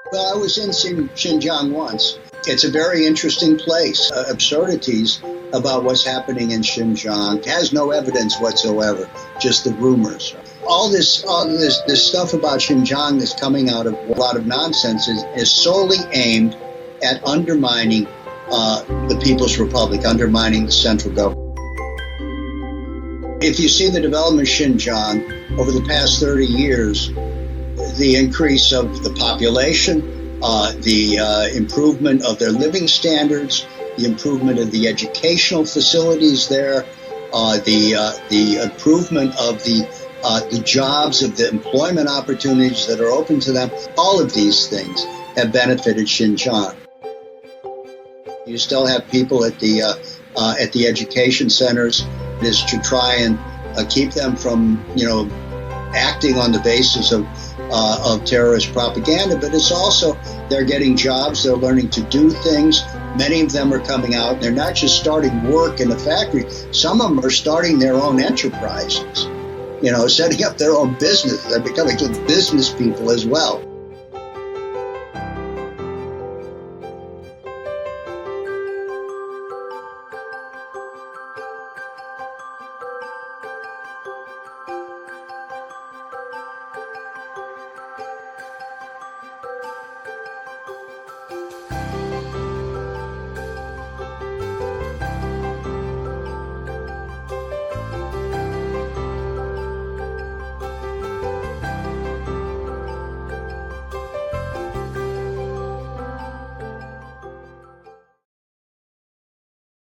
Well, I was in Xinjiang once. It's a very interesting place. Absurdities about what's happening in Xinjiang has no evidence whatsoever, just the rumors. All this stuff about Xinjiang that's coming out of a lot of nonsense is solely aimed at undermining the People's Republic, undermining the central government. If you see the development of Xinjiang over the past 30 years, the increase of the population, the improvement of their living standards, the improvement of the educational facilities there, the improvement of the jobs, of the employment opportunities that are open to them, all of these things have benefited Xinjiang. You still have people at the education centers. It is to try and keep them from, acting on the basis of terrorist propaganda, but it's also they're getting jobs, they're learning to do things. Many of them are coming out. They're not just starting work in a factory. Some of them are starting their own enterprises, setting up their own business. They're becoming business people as well.